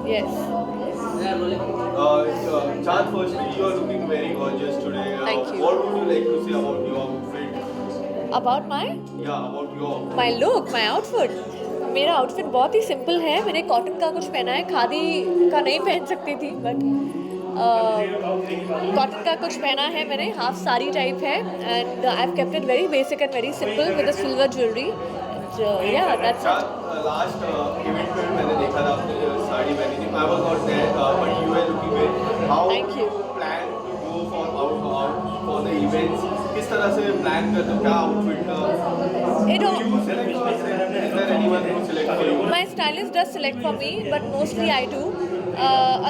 Yes. Chad, firstly, you are looking very gorgeous today. Thank you. What would you like to say about your outfit? About my Yeah, about your my look, my outfit. मेरा outfit बहुत ही simple है. मैंने cotton का कुछ पहना है, खादी का नहीं पहन सकती थी, बट कॉटन का कुछ पहना है मैंने. हाफ साड़ी टाइप है, and I have kept it very basic and very simple with a silver jewellery. Yeah that's Chad, इट. last event पे मैंने देखा था आपने साड़ी पहनी थी. I was not there, but you were looking great. How Thank you. plan to go out for the events? किस तरह से plan करते हो? क्या outfit? It all, You select or is there anyone who select for you? my stylist does select for me, but mostly I do.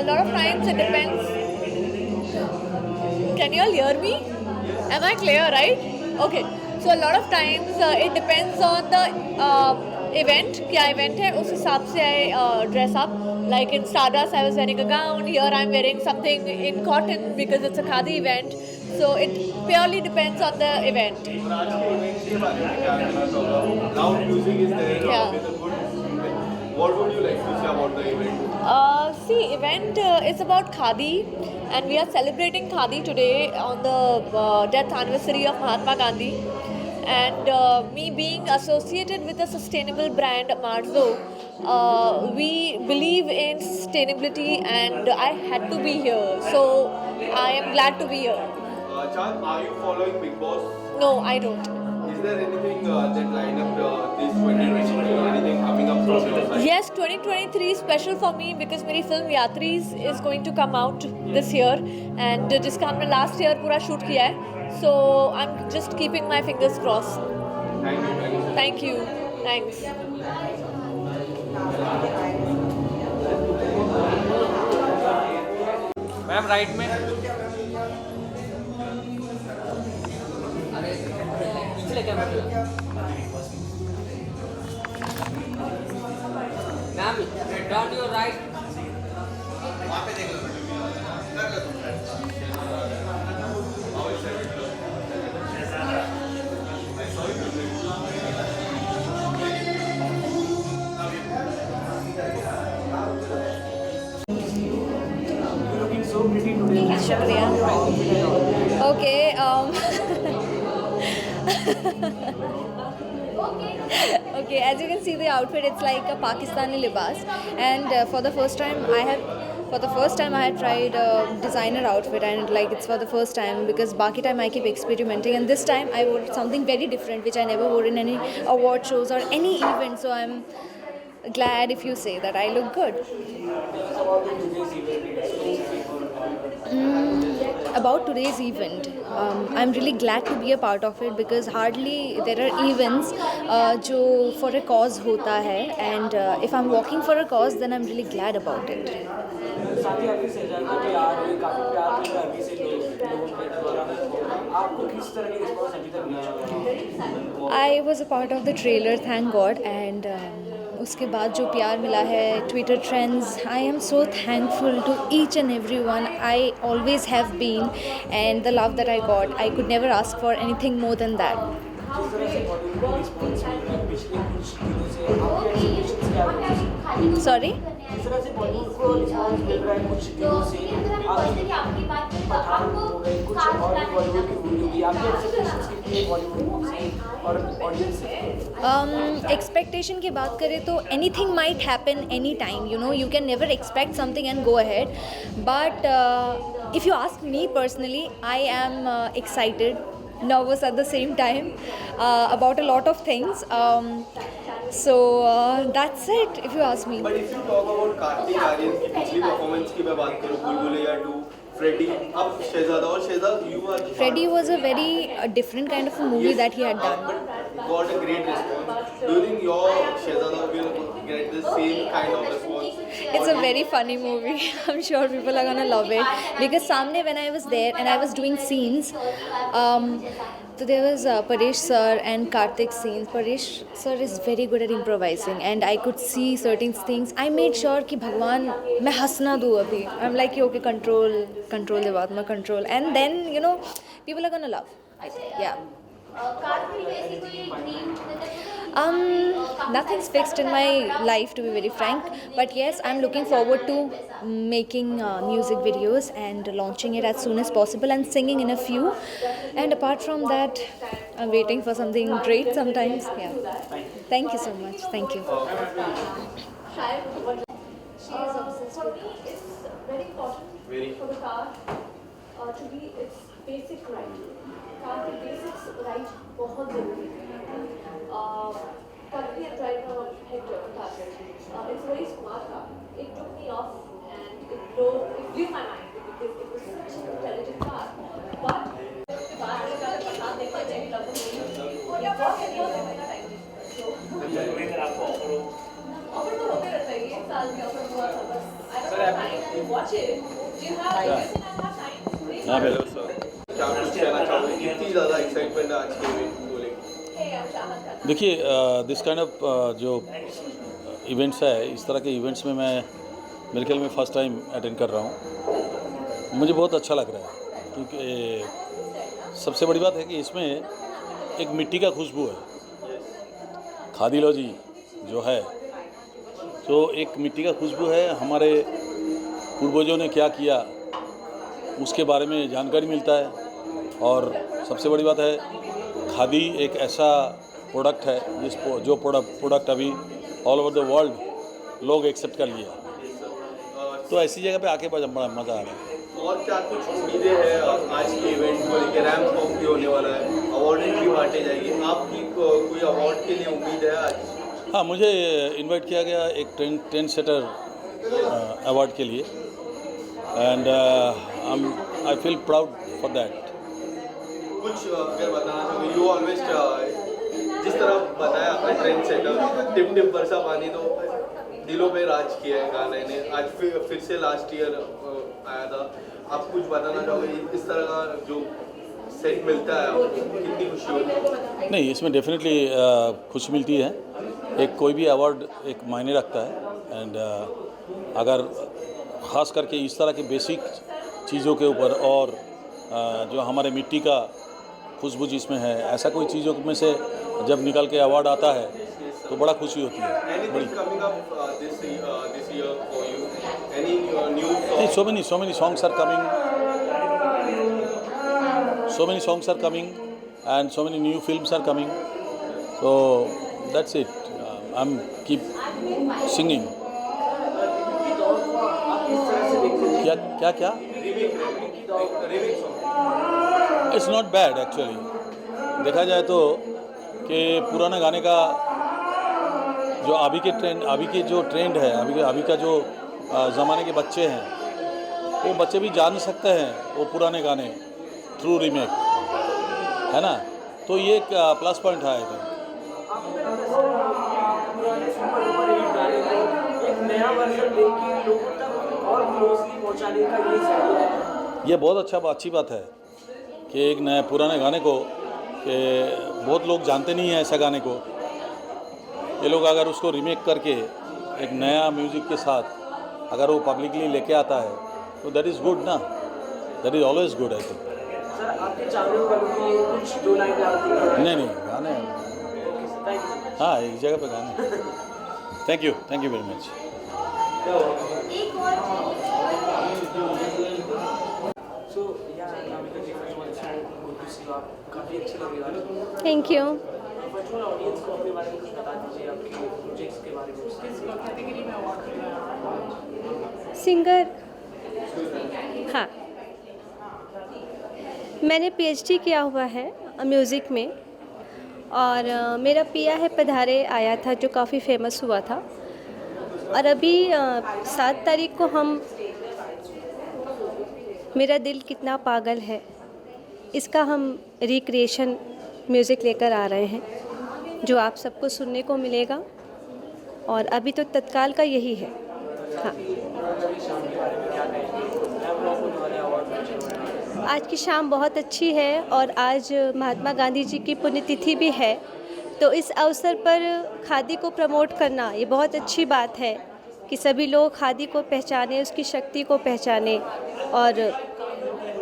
A lot of times it depends. Can you all hear me? Am I clear, right? Okay. So a lot of times it depends on the event. क्या event है उस हिसाब से I dress up. Like in Stardust I was wearing a gown. Here I'm wearing something in cotton because it's a khadi event. So it purely depends on the event. और आज के event के बारे में क्या कहना चाहोगे? Loud music is there Yeah. with a good. What would you like to say about the event? See, event is about Khadi, and we are celebrating Khadi today on the death anniversary of Mahatma Gandhi. And me being associated with a sustainable brand, Marzo, we believe in sustainability, and I had to be here. So I am glad to be here. Chad, are you following Big Boss? No, I don't. Is there anything that line up this 2023? Anything coming up from your side? Yes, 2023 is special for me because मेरी film यात्रीज is going to come out this year, and जिसका हमने last year पूरा shoot किया है. So I'm just keeping my fingers crossed. Thank you. Thank you. Thanks. Ma'am right में पिछले कैमरे ma'am down your right शुक्रिया. Okay. Okay, as you can see the outfit, it's like a Pakistani libas, and for the first time I had tried a designer outfit, and like it's for the first time because baki time I keep experimenting, and this time I wore something very different which I never wore in any award shows or any event. So I'm glad if you say that I look good. About today's event, I'm really glad to be a part of it because hardly there are events जो for a cause होता है, and if I'm walking for a cause then I'm really glad about it. साथ ही आपकी सेजान का प्यार है, काफ़ी प्यार मिल रहा है अभी से लोगों के द्वारा. आपको किस तरह की रिस्पॉन्स अभी तक मिला? I was a part of the trailer, thank God, and उसके बाद जो प्यार मिला है Twitter trends, I am so thankful to each and everyone. I always have been, and the love that I got, I could never ask for anything more than that. जिस तरह से बॉलीवुड को रिस्पॉन्स मिल रहा है पिछले कुछ दिनों से, आपके एक्सपेक्टेशंस क्या हैं? Sorry? जिस तरह से बॉलीवुड को रिस्पॉन्स मिल रहा है कुछ दिनों से, आपकी पठान हो गई, कुछ और भी बॉलीवुड की मूवी होगी, आपके एक्सपेक्टेशंस कितनी है बॉलीवुड से और ऑडियंस से? Expectation की बात करें तो anything might happen anytime, you know, you can never expect something and go ahead, but if you ask me personally, I am excited, nervous at the same time about a lot of things, so that's it if you ask me. But if you talk about Kartik Aaryan की पिछली performance की मैं बात करूँ, बुलबुलैया 2, Freddy, अब शहजादा, और Shahzad you are Freddie was a very different kind of a movie that he had done. but got a great response. Do you think your Shehzada will get the same kind of response? It's a very funny movie. I'm sure people are gonna love it because सामने when I was there and I was doing scenes, so there was Paresh sir and Karthik scenes. Paresh sir is very good at improvising, and I could see certain things. I made sure कि भगवान मैं हंसना दूँ अभी. I'm like okay, control दिमाग में control, and then you know people are gonna love. I think, yeah. Nothing's fixed in my life, to be very frank, but yes, I'm looking forward to making music videos and launching it as soon as possible and singing in a few. And apart from that, I'm waiting for something great sometimes. Yeah. Thank you so much. Thank you. She is obsessed with me. It's very important for the car to be its basic right. Car के basics right बहुत ज़रूरी है. Currently I'm driving a Hector car. It's a very smart car. It took me off and it blew my mind because it was such an intelligent car. But बाहर निकाल कर साथ देखा jenny लगता है और ये बहुत मेरा टाइम है. ऑफर तो होते रहता है. ये साल में ऑफर हुआ था बस. I don't have time to watch it. Do you have time? Hello sir, क्या कुछ कहना चाहोगे? कितनी ज़्यादा एक्साइटमेंट है आज के इवेंट को लेकर? देखिए, दिस काइंड ऑफ जो इवेंट्स है, इस तरह के इवेंट्स में मैं मेरे ख्याल में फ़र्स्ट टाइम अटेंड कर रहा हूँ. मुझे बहुत अच्छा लग रहा है क्योंकि सबसे बड़ी बात है कि इसमें एक मिट्टी का खुशबू है. खादीलॉजी जो है, तो एक मिट्टी का खुशबू है. हमारे पूर्वजों ने क्या किया उसके बारे में जानकारी मिलता है. और सबसे बड़ी बात है, खादी एक ऐसा प्रोडक्ट है जो प्रोडक्ट अभी ऑल ओवर द वर्ल्ड लोग एक्सेप्ट कर लिया. तो ऐसी जगह पे आके बड़ा मज़ा आ रहा है. और क्या कुछ उम्मीदें हैं आज के इवेंट को लेकर? रैम्प वॉक भी होने वाला है, अवार्ड भी बांटे जाएगी. आपकी कोई अवार्ड के लिए उम्मीद है आज? हाँ, मुझे इनवाइट किया गया एक ट्रेंड सेटर अवार्ड के लिए. And I feel proud for that. कुछ अगर बताना चाहोगे? यू ऑलवेज जिस तरह बताया आपने ट्रेंड सेटर, टिप टिप बरसा पानी, तो दिलों पे राज किया है गाने ने. आज फिर से लास्ट ईयर आया था. आप कुछ बताना चाहोगे? इस तरह का जो सेट मिलता है आपको, कितनी खुशी होती है? नहीं, इसमें डेफिनेटली खुशी मिलती है. एक कोई भी अवार्ड एक मायने रखता है. एंड अगर ख़ास करके इस तरह के बेसिक चीज़ों के ऊपर और जो हमारे मिट्टी का खुशबू जिसमें है, ऐसा कोई चीज़ों में से जब निकल के अवार्ड आता है तो बड़ा खुशी होती है. बड़ी so many songs are coming. So many songs are coming and so many new films are coming. So that's it. I'm keep singing. क्या? It's not bad actually. देखा जाए तो कि पुराना गाने का जो अभी के जो ट्रेंड है, अभी का जो ज़माने के बच्चे हैं, वो बच्चे भी जान सकते हैं वो पुराने गाने थ्रू रीमेक, है ना. तो ये एक प्लस पॉइंट है. एक नया वर्जन लेके लोगों तक और क्लोजली पहुंचाने का ये जरिया है. ये बहुत अच्छी बात है कि एक नए पुराने गाने को कि बहुत लोग जानते नहीं हैं ऐसा गाने को. ये लोग अगर उसको रीमेक करके एक नया म्यूज़िक के साथ अगर वो पब्लिकली लेके आता है तो दैट इज़ गुड ना. That is always good. I think sir आपके चाहने वालों के लिए कुछ दो लाइन आती है? नहीं गाने, हाँ, एक जगह पे गाने. Thank you very much. So yeah Namika ji, good to see you. आप काफ़ी अच्छे लगे आज. Thank you. वर्चुअल ऑडियंस को अपने बारे में कुछ बता दीजिए, आपके प्रोजेक्ट्स के बारे में. कैटेगरी में अवार्ड मिला सिंगर. हाँ, मैंने PhD किया हुआ है म्यूज़िक में और मेरा पिया है पधारे आया था जो काफ़ी फेमस हुआ था. और अभी 7 तारीख को हम मेरा दिल कितना पागल है, इसका हम रिक्रिएशन म्यूज़िक लेकर आ रहे हैं जो आप सबको सुनने को मिलेगा. और अभी तो तत्काल का यही है. हाँ, आज की शाम बहुत अच्छी है और आज महात्मा गांधी जी की पुण्यतिथि भी है. तो इस अवसर पर खादी को प्रमोट करना ये बहुत अच्छी बात है कि सभी लोग खादी को पहचानें, उसकी शक्ति को पहचानें. और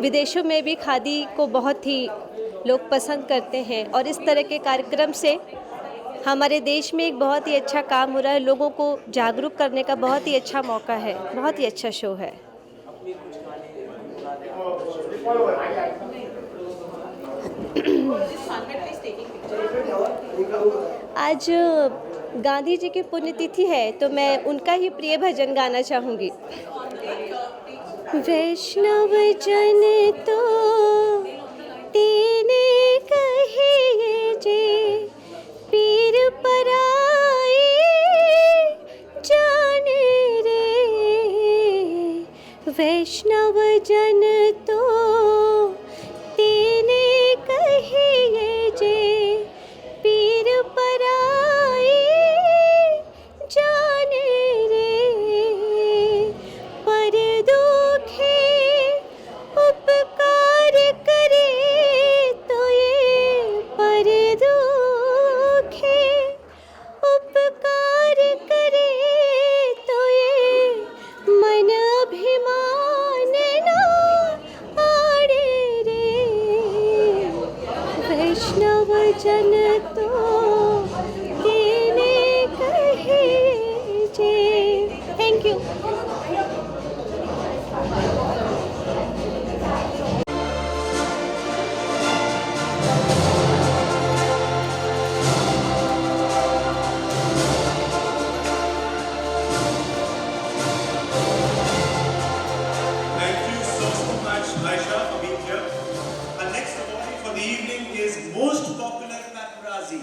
विदेशों में भी खादी को बहुत ही लोग पसंद करते हैं और इस तरह के कार्यक्रम से हमारे देश में एक बहुत ही अच्छा काम हो रहा है। लोगों को जागरूक करने का बहुत ही अच्छा मौका है, बहुत ही अच्छा शो है। अपने कुछ गाने गुनगुना दें। आज गांधी जी की पुण्यतिथि है तो मैं उनका ही प्रिय भजन गाना चाहूँगी। वैष्णव जन तो तेने कहिए जे पीर पराए जाने रे। वैष्णव जन तो तेने कहिए जे पीर पराए जाने रे। पर दुखे उपकार करे तो ये पर दुखे उपकार करे तो ये मन अभिमान ना आड़े रे। वैष्णव जन तो तेने कहे जे। Thank you. Thank you so much, Aisha, for being here. Our next award for the evening is Most Popular Paparazzi.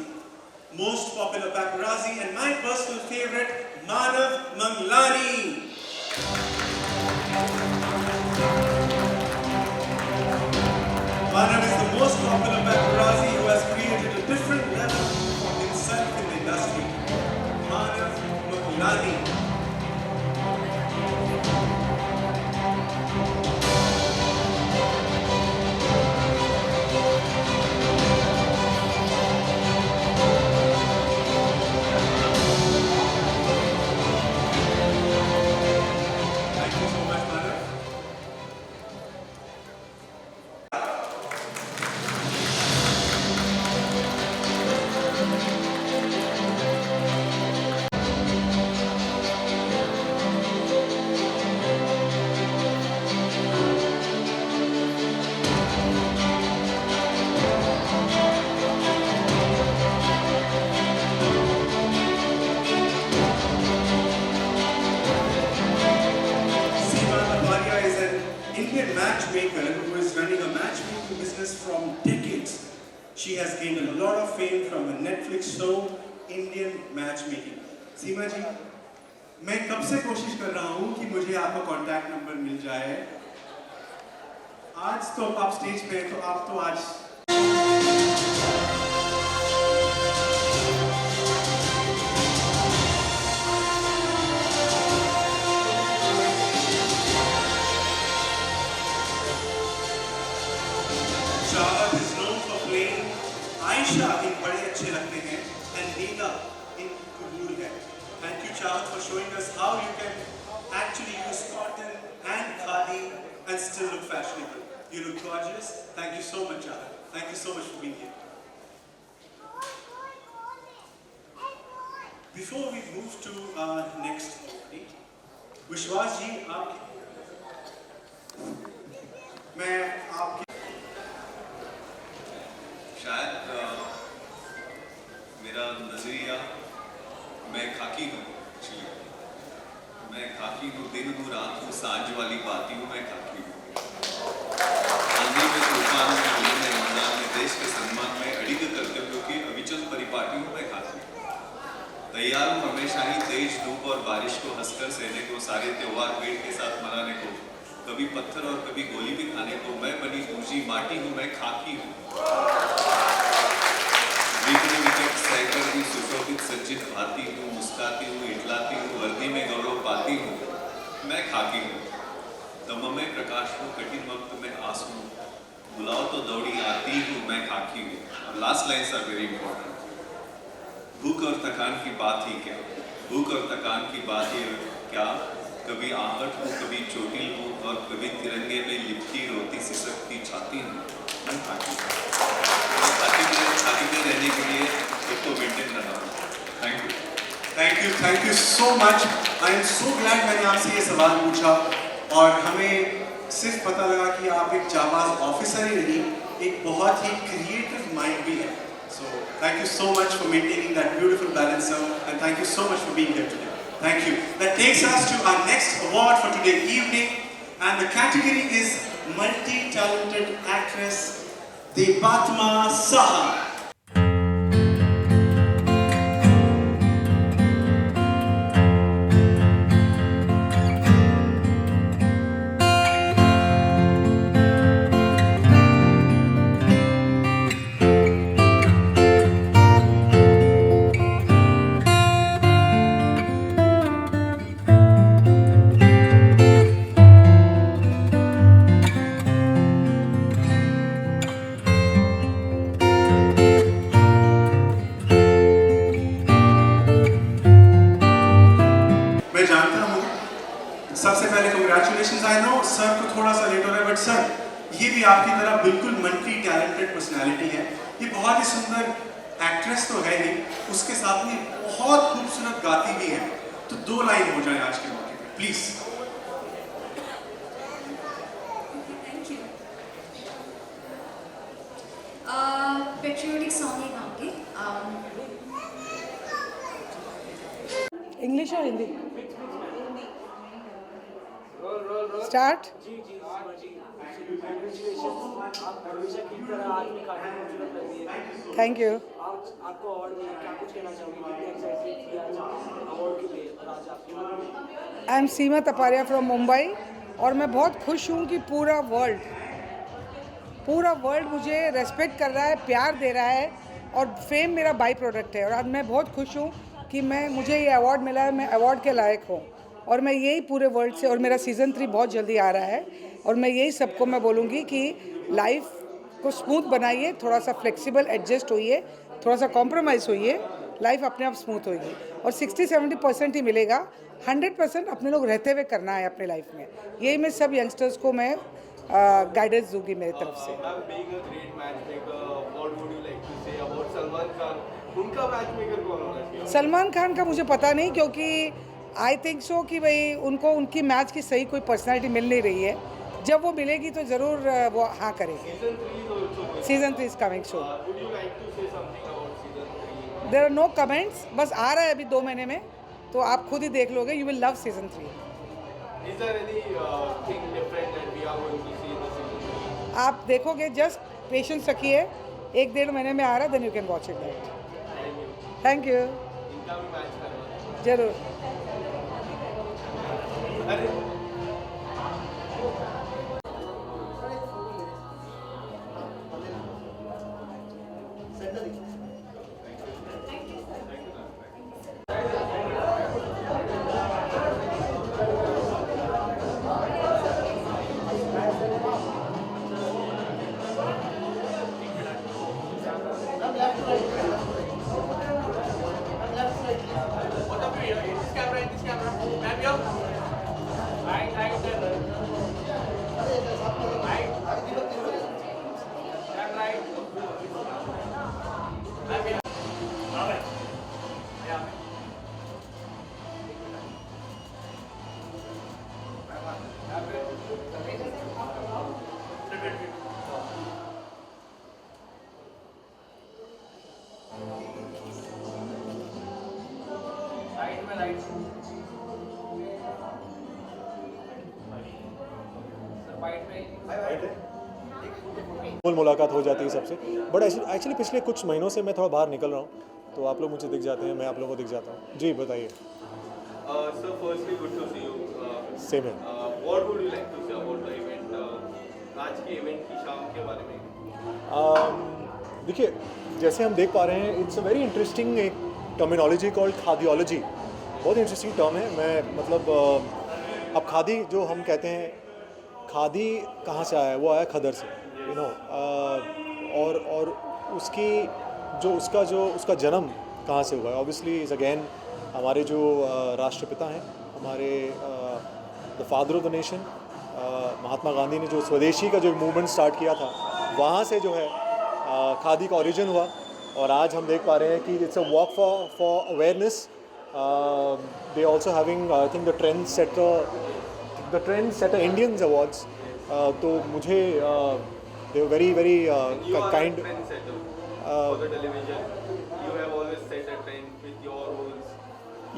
Most Popular Paparazzi, and my personal favorite, Manav Manglani. Manav is the most popular paparazzi who has created a different level for himself in the industry. Manav Manglani. Thank you so much, Manav. Seema Taparia is an Indian matchmaker who is running a matchmaking business from decades. She has gained a lot of fame from a Netflix show, Indian Matchmaking. सीमा जी, मैं कब से कोशिश कर रहा हूँ कि मुझे आपका कॉन्टैक्ट नंबर मिल जाए। आज तो आप स्टेज पे हैं, तो आप तो आज चाहत is known for playing Aisha in बड़े अच्छे लगते हैं and Neela in Kubur है. Thank you Chahat for showing us how you can actually use cotton and khadi and still look fashionable. You look gorgeous. Thank you so much Chahat. Thank you so much for being here. Before we move to our next awardee, विश्वास जी आप मैं आपकी शायद मेरा नजरिया मैं खाकी हूँ एक्चुअली मैं खाकी हूँ दिन हूँ रात हूँ सांझ वाली बाती हूँ मैं खाकी हूँ आंधी में तूफान में होली में रमजान में देश के सम्मान में अड़िग कर्तव्यों की अविचल परिपाटी हूँ मैं खाकी हूँ तैयार हूँ हमेशा ही तेज धूप और बारिश को हंसकर सहने को सारे त्योहार पेट के साथ मनाने को कभी पत्थर और कभी गोली भी खाने को मैं बनी पूंजी माटी हूँ मैं खाकी हूँ विघ्न विकट सहकर भी सुशोभित सज्जित भाती हूँ मुस्काती हूँ इटलाती हूँ वर्दी में गौरव पाती हूँ मैं खाकी हूँ दम में प्रकाश हूँ कठिन वक्त में आंसू हूँ बुलाओ तो दौड़ी आती हूँ मैं खाकी हूँ और last lines are very important भूख और थकान की बात ही क्या भूख और थकान की बात ही क्या कभी आहट हूँ कभी चोटिल हूँ और कभी तिरंगे में लिपटी रोती सिसकती छाती हूँ मैं खाकी में रहने के लिए खुद को मेंटेन कर रहा हूँ। Thank you so much. I am so glad मैंने आपसे ये सवाल पूछा और हमें सिर्फ पता लगा कि आप एक जाबाज ऑफिसर ही नहीं, एक बहुत ही क्रिएटिव माइंड भी है। So thank you so much for maintaining that beautiful balance sir, and thank you so much for being here today. Thank you. That takes us to our next award for today evening, and the category is multi-talented actress Debatma Saha. मैं जानता हूँ, सबसे पहले congratulations. I know sir को थोड़ा सा late हो रहा है, बट सर ये भी आपकी तरह बिल्कुल मल्टी टैलेंटेड पर्सनालिटी है। ये बहुत ही सुंदर एक्ट्रेस तो है ही, उसके साथ में बहुत खूबसूरत गाती भी है। तो 2 लाइन हो जाए आज के मौके पे please. Thank you. Patriotic song ही गाऊंगी। इंग्लिश और हिंदी? स्टार्ट। आप हमेशा की तरह आज भी काफी खूबसूरत लग रही है। Thank you. आज आपको अवार्ड मिला, क्या कुछ कहना चाहोगे? कितनी एक्साइटेड थी आज अवार्ड के लिए और आज आपके? I am Seema Taparia from Mumbai, और मैं बहुत खुश हूँ कि पूरा वर्ल्ड मुझे रेस्पेक्ट कर रहा है, प्यार दे रहा है, और फेम मेरा बाई प्रोडक्ट है। और आज मैं बहुत खुश हूँ कि मुझे ये अवार्ड मिला है, मैं अवार्ड के लायक हूँ। और मैं यही पूरे वर्ल्ड से, और मेरा सीज़न 3 बहुत जल्दी आ रहा है, और मैं यही सबको मैं बोलूँगी कि लाइफ को स्मूथ बनाइए, थोड़ा सा फ्लेक्सिबल एडजस्ट होइए, थोड़ा सा कॉम्प्रोमाइज़ होइए, लाइफ अपने आप स्मूथ होगी। और 60-70% ही मिलेगा, 100% अपने लोग रहते हुए करना है अपने लाइफ में। यही मैं सब यंगस्टर्स को मैं गाइडेंस दूंगी मेरी तरफ से। सलमान खान का मुझे पता नहीं, क्योंकि आई थिंक सो कि भाई उनको उनकी मैच की सही कोई पर्सनालिटी मिल नहीं रही है। जब वो मिलेगी तो ज़रूर वो हाँ करेंगे। Season 3 is coming soon. There are no comments, बस आ रहा है अभी 2 महीने में, तो आप खुद ही देख लोगे। You will love season 3। आप देखोगे, जस्ट पेशेंस रखिए, 1-1.5 महीने में आ रहा है, then you can watch it that. Thank you. जरूर। फुल मुलाकात हो जाती है सबसे। बट एक्चुअली पिछले कुछ महीनों से मैं थोड़ा बाहर निकल रहा हूँ, तो आप लोग मुझे दिख जाते हैं, मैं आप लोगों को दिख जाता हूँ। जी बताइए। Sir, firstly, good to see you. Same here. What would you like to say about the event? आज के इवेंट की शाम के बारे में। देखिए, जैसे हम देख पा रहे हैं, इट्स अ वेरी इंटरेस्टिंग एक टर्मिनोलॉजी कॉल्ड खादियोलॉजी। बहुत इंटरेस्टिंग टर्म है। मैं मतलब अब खादी जो हम कहते हैं, खादी कहाँ से आया है? वो आया खदर से, यू नो। और उसका जन्म कहाँ से हुआ है? ऑब्वियसली इज़ अगेन हमारे जो राष्ट्रपिता हैं, हमारे the father of the nation, Mahatma Gandhi ने जो स्वदेशी का जो मूवमेंट स्टार्ट किया था, वहाँ से जो है खादी का ओरिजिन हुआ और आज हम देख पा रहे हैं कि it's a walk for awareness. They also having I think the trend setter Indians awards. तो मुझे they very very kind. For the television, you have always set a trend with your roles.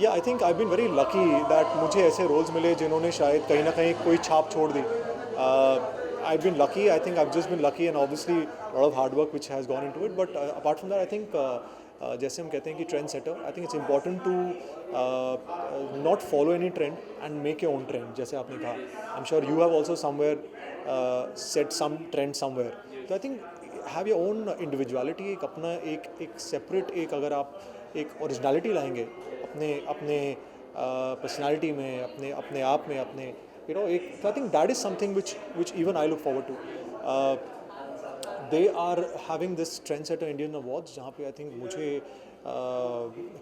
Yeah I think I been very lucky that मुझे ऐसे roles मिले जिन्होंने शायद कहीं ना कहीं कोई छाप छोड़ दी. I been lucky. I think I just been lucky and obviously lot of hard work which has gone into it. But apart from that I think जैसे हम कहते हैं कि trend setter, I think it's important to not follow any trend and make your own trend. जैसे आपने कहा, I am sure you have also somewhere set some trend somewhere. तो I think have your own individuality. एक अपना एक separate एक अगर आप एक ओरिजिनलिटी लाएंगे अपने पर्सनालिटी में, अपने आप में, अपने एक. तो I think that is something which even I look forward to. They are having this trend setter Indian awards जहाँ पे आई थिंक मुझे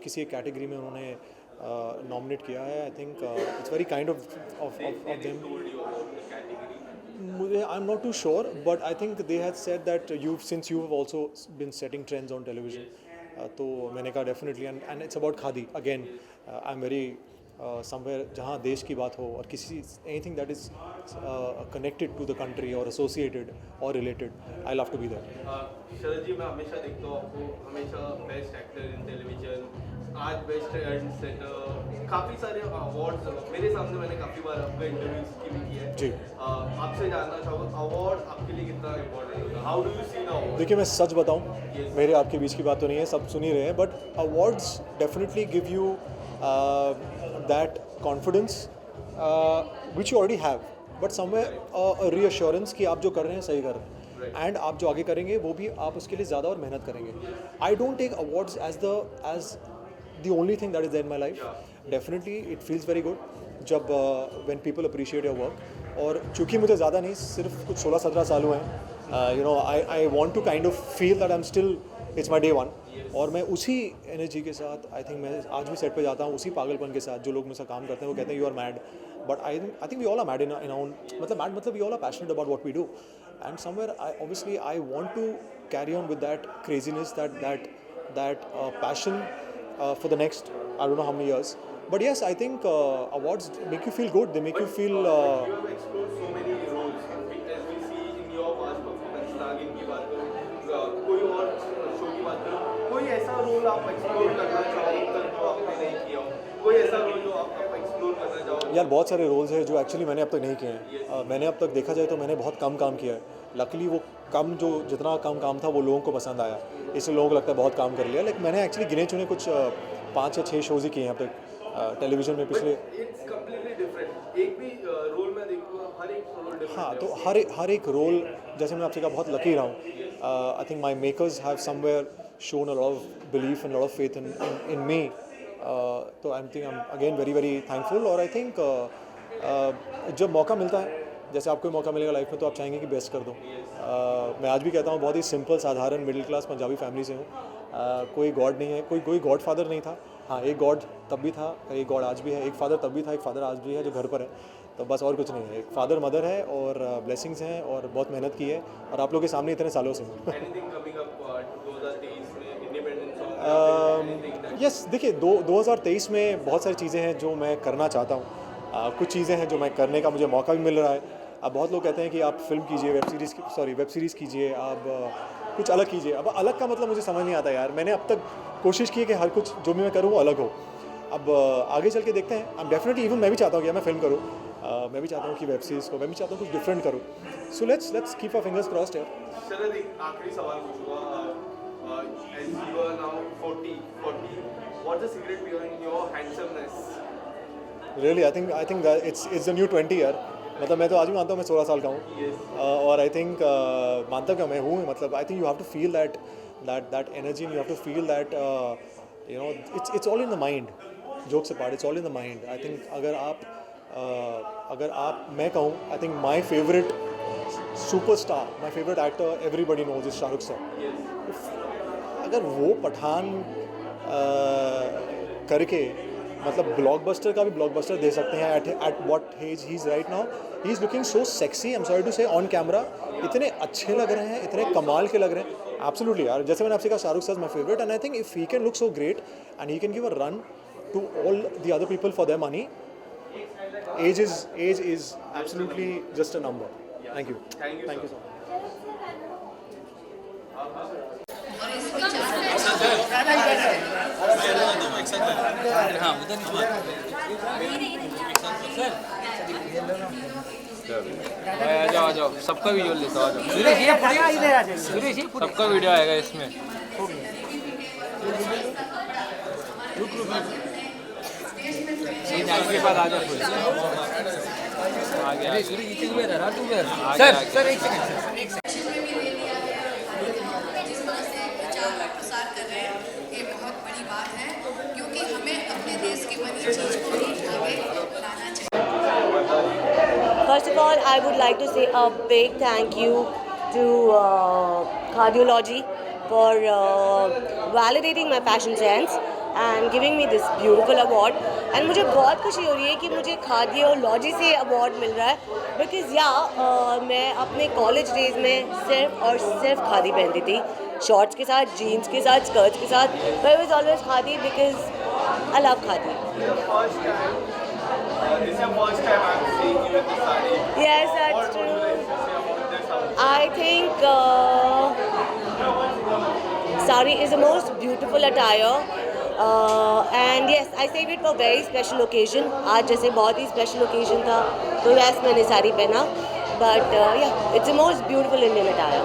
किसी एक कैटेगरी में उन्होंने नॉमिनेट किया है. I think it's very kind of them. मुझे I am not too sure but I think they had said that you since you have also been setting trends on television. तो मैंने कहा definitely. And it's about khadi again. I am very somewhere जहाँ देश की बात हो और किसी anything that is connected to the country और एसोसिएटेड और related, I love to be there. शरद जी, मैं हमेशा देखता हूँ आपको हमेशा बेस्ट एक्टर इन टेलीविजन, आज बेस्ट ट्रेंड सेटर, काफ़ी सारे अवार्ड्स मेरे सामने. मैंने काफ़ी बार आपका इंटरव्यूज की भी किया है जी. आपसे जानना चाहूँगा अवार्ड आपके लिए कितना इम्पोर्टेंट होता है. How do you see the award? देखिए, मैं सच बताऊं, मेरे आपके बीच की बात तो नहीं है, सब सुन ही रहे हैं, but awards definitely give you that confidence which you already have, but somewhere reassurance कि आप जो कर रहे हैं सही कर रहे हैं एंड आप जो आगे करेंगे वो भी आप उसके लिए ज़्यादा और मेहनत करेंगे. I don't take awards as the only thing that is there in my life. Definitely it feels very good जब when people appreciate your work. और चूँकि मुझे ज़्यादा नहीं, सिर्फ कुछ 16-17 साल हुए हैं, you know, I want to kind of feel that I'm still, it's my day one. और मैं उसी एनर्जी के साथ आई थिंक मैं आज भी सेट पे जाता हूँ, उसी पागलपन के साथ. जो लोग मुझसे काम करते हैं वो कहते हैं you are mad, but I think we all are mad in own, मतलब मैड मतलब we all are passionate about what we do. And somewhere obviously I want to carry on with that craziness, that passion for the next I don't know how many years. But yes, I think awards make you feel good. They make you feel. You have explored so many roles as we see in your past performance. नागिन की बात करो, कोई और show की बात करो, कोई ऐसा रोल आप एक्सप्लोर करना चाहो तक जो आपने नहीं किया हो, कोई ऐसा रोल जो आप एक्सप्लोर करना चाहो? यार बहुत सारे रोल्स हैं जो एक्चुअली मैंने अब तक नहीं किए हैं. मैंने अब तक देखा जाए तो मैंने बहुत कम काम किया है. लकीली वो कम जितना कम काम था वो लोगों को पसंद आया, इसलिए लोगों को लगता है बहुत काम कर लिया. लेकिन मैंने एक्चुअली गिने चुने कुछ 5 या 6 शोज़ ही किए हैं अब तक टेलीविज़न में पिछले. It's completely different. एक भी रोल में देखूँ, हर एक रोल डिफरेंट. हाँ, तो हर एक रोल, जैसे मैंने आपसे कहा, बहुत लकी रहा हूँ. I think my makers have somewhere shown a lot of belief and lot of faith in me. तो I think I am again very very thankful. और आई थिंक जब मौका मिलता है, जैसे आपको मौका मिलेगा लाइफ में, तो आप चाहेंगे कि बेस्ट कर दो. मैं आज भी कहता हूँ बहुत ही सिंपल साधारण मिडिल क्लास पंजाबी फैमिली से हूँ. कोई गॉड नहीं है, कोई गॉड फादर नहीं था. हाँ, एक गॉड तब भी था, एक गॉड आज भी है. एक फादर तब भी था, एक फादर आज भी है जो घर पर है. तो बस और कुछ नहीं है. एक फादर मदर है और ब्लेसिंग्स हैं और बहुत मेहनत की है और आप लोगों के सामने इतने सालों से हूँ. यस, देखिए 2023 में बहुत सारी चीज़ें हैं जो मैं करना चाहता हूँ. कुछ चीज़ें हैं जो मैं करने का मुझे मौका भी मिल रहा है. अब बहुत लोग कहते हैं कि आप फिल्म कीजिए, वेब सीरीज़ कीजिए, आप कुछ अलग कीजिए. अब अलग का मतलब मुझे समझ नहीं आता यार. मैंने अब तक कोशिश की है कि हर कुछ जो भी मैं करूँ वो अलग हो. अब आगे चल के देखते हैं. अब डेफिनेटली इवन मैं भी चाहता हूँ कि मैं फिल्म करूँ, मैं भी चाहता हूँ कि वेब सीरीज़ को, मैं भी चाहता हूँ कुछ डिफरेंट करूँ. So let's keep our fingers crossed यार. शरद, एक आखिरी सवाल पूछूंगा. As you are now 40, what's the secret behind your handsomeness? Really, I think that it's the new 20 यार. मतलब मैं तो आज भी मानता हूँ मैं 16 साल का हूँ. और आई थिंक मानता क्या मैं हूँ. मतलब I think you have to feel that energy, you have to feel that you know it's all in the mind. Jokes apart, it's all in the mind. I think अगर आप मैं कहूँ, I think my favourite superstar, my favourite actor, everybody knows is Shahrukh sir. अगर वो पठान करके मतलब blockbuster का भी ब्लॉकबस्टर दे सकते हैं at what age he is right now. He is looking so sexy, I am sorry to say, on camera इतने अच्छे लग रहे हैं, इतने कमाल के लग रहे हैं। एब्सोल्युटली यार, जैसे मैंने आपसे कहा Shahrukh sir my favourite, and I think if he can look so great and he can give a run to all the other people for their money, age is absolutely just a number. Thank you so much. हाँ उधर आ जाओ सबका video लेता हूँ, आ जाओ सुरेश ये सबका video आएगा इसमें। के बाद आ जाओ आ गया सर एक सेकंड प्रसार कर रहे हैं, ये बहुत बड़ी बात है क्योंकि हमें अपने देश की बनी चीज को ही आगे लाना चाहिए। First of all, I would like to say a big thank you to Cardiology for validating my fashion sense and giving me this beautiful award. And मुझे बहुत खुशी हो रही है कि मुझे Cardiology से award मिल रहा है, because मैं अपने college days में सिर्फ और सिर्फ खादी पहनती थी, शॉर्ट्स के साथ, जीन्स के साथ, स्कर्ट्स के साथ, but I was always khadi because I love khadi. This is your first time I'm seeing you with the sari. Yes, that's What true. would you like to say about this outfit? I think sari is the most beautiful attire, and yes, I saved it for very special occasion. आज जैसे बहुत ही special occasion था, तो yes मैंने साड़ी पहना. But yeah, it's the most beautiful Indian attire.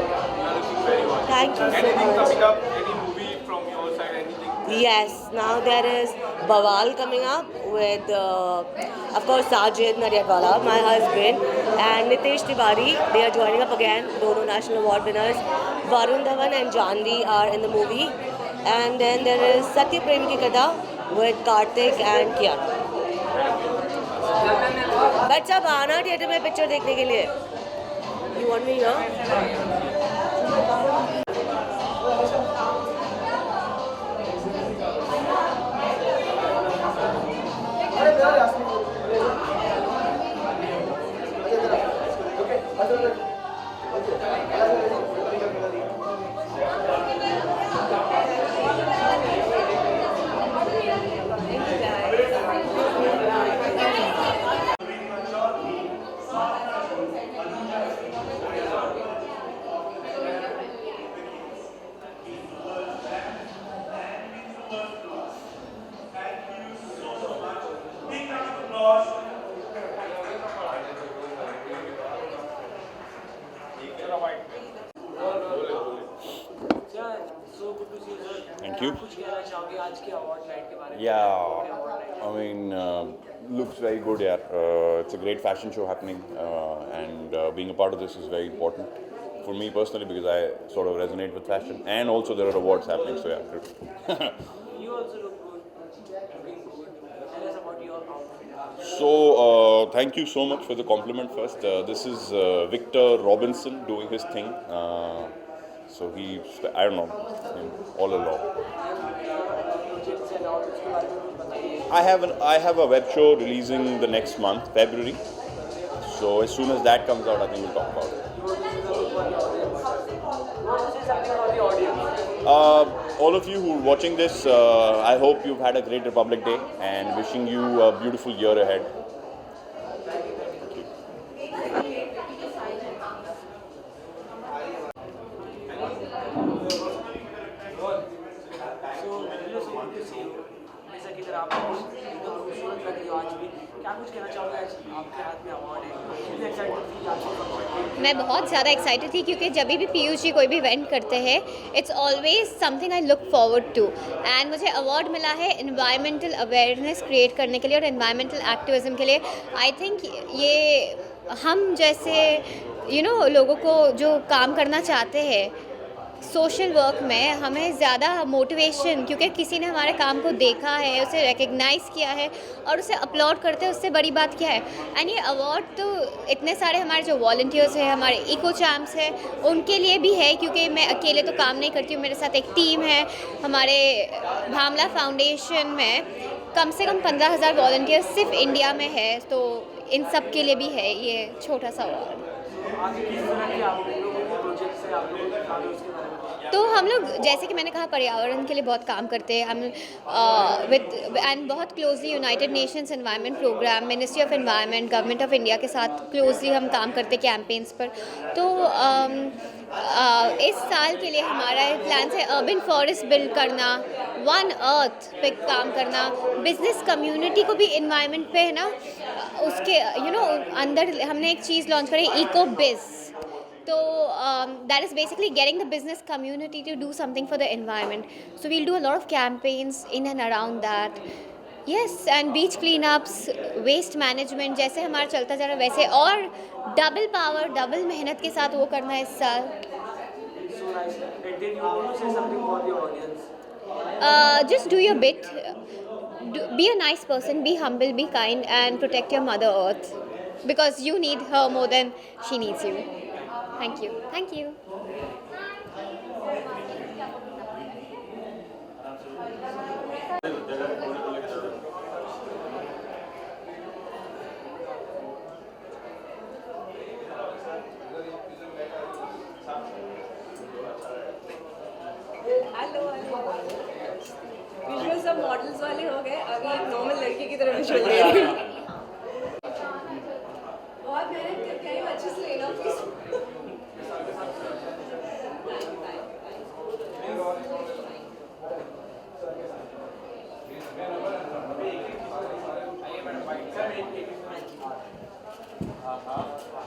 Thank you so Anything much. coming up? Any movie from your side? Anything? Yes, now there is Bawal coming up with, of course, Sajid Naryatwala, my husband, and Nitesh Tiwari. They are joining up again. Dono national award winners. Varun Dhawan and Janhvi are in the movie. And then there is Satya Prem Ki Katha with Karthik and Kiara. But सब आना theatre में picture देखने के लिए. You want me here? Thank you. Yeah, I mean, looks very good. Yeah, it's a great fashion show happening, and being a part of this is very important for me personally because I sort of resonate with fashion, and also there are awards happening. So yeah. You also look good. Looking good. Tell us about your outfit. So thank you so much for the compliment first. This is Victor Robinson doing his thing. So I don't know, all along. I have a web show releasing the next month, February. So as soon as that comes out, I think we'll talk about it. All of you who are watching this, I hope you've had a great Republic Day and wishing you a beautiful year ahead. मैं बहुत ज़्यादा excited थी क्योंकि जब भी पीयूष जी कोई भी event करते हैं it's always something I look forward to, and मुझे अवार्ड मिला है इन्वायरमेंटल अवेयरनेस क्रिएट करने के लिए और इन्वायरमेंटल एक्टिविज़म के लिए. आई थिंक ये हम जैसे लोगों को जो काम करना चाहते हैं सोशल वर्क में, हमें ज़्यादा मोटिवेशन, क्योंकि किसी ने हमारे काम को देखा है, उसे रिकग्नाइज़ किया है और उसे अपलोड करते हैं, उससे बड़ी बात क्या है. एंड ये अवार्ड तो इतने सारे हमारे जो वॉलंटियर्स हैं, हमारे इको चैम्प्स हैं, उनके लिए भी है, क्योंकि मैं अकेले तो काम नहीं करती हूँ, मेरे साथ एक टीम है हमारे भामला फाउंडेशन में. कम से कम 15,000 वॉलंटियर सिर्फ इंडिया में है, तो इन सब के लिए भी है ये छोटा सा अवार्ड। आगे किस तरह के आप लोगों के प्रोजेक्ट से आप लोग आगे उसके बारे में तो हम लोग जैसे कि मैंने कहा पर्यावरण के लिए बहुत काम करते हैं हम विद एंड बहुत closely United Nations Environment Programme, Ministry of Environment, Government of India के साथ क्लोजली हम काम करते हैं कैंपेन्स पर। तो इस साल के लिए हमारा प्लान है अर्बन फॉरेस्ट बिल्ड करना, वन अर्थ पे काम करना, बिजनेस कम्युनिटी को भी इन्वायरमेंट पे है ना उसके अंदर हमने एक चीज़ लॉन्च करी इको बिज। So that is basically getting the business community to do something for the environment. So we'll do a lot of campaigns in and around that. Yes, and beach cleanups, waste management जैसे हमारा चलता जा रहा है वैसे, और double power, double मेहनत के साथ वो करना है इस साल। So nice. And then you want to say something for the audience? Just do your bit. Be a nice person, be humble, be kind, and protect your Mother Earth because you need her more than she needs you. Thank you. Thank you. Visual सब models वाले हो गए, अभी एक normal लड़की की तरह visual दे रही हूँ। बहुत मेहनत करके आई हूँ, अच्छे से लेना please.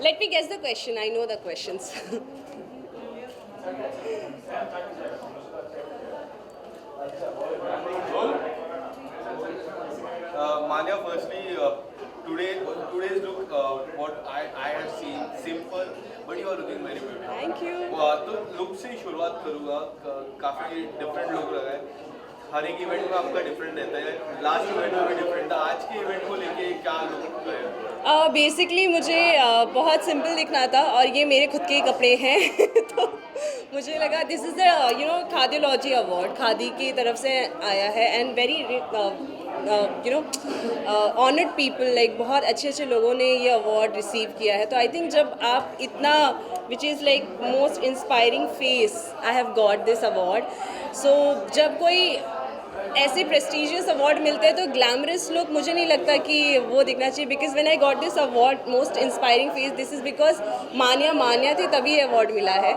Let me guess the question. I know the questions. Manya, firstly, today's look, what I have seen, simple, but you are looking very beautiful. Thank you. तो लुक से ही शुरुआत करूँगा, काफ़ी डिफरेंट लुक लगा है। हर एक इवेंट में आपका डिफरेंट रहता है, लास्ट इवेंट में भी डिफरेंट था, आज के इवेंट को लेके क्या लुक है? बेसिकली मुझे बहुत सिंपल दिखना था और ये मेरे खुद के कपड़े हैं तो मुझे लगा this is the khadiology award, khadi की तरफ से आया है and very honoured people, like बहुत अच्छे अच्छे लोगों ने ये अवार्ड रिसीव किया है। तो आई थिंक जब आप इतना which is like most inspiring face I have got this award. So जब कोई ऐसे प्रेस्टिजियस अवार्ड मिलते हैं तो ग्लैमरस लुक मुझे नहीं लगता कि वो दिखना चाहिए, because when I got this award most inspiring face, this is because Manya थी तभी ये अवार्ड मिला है।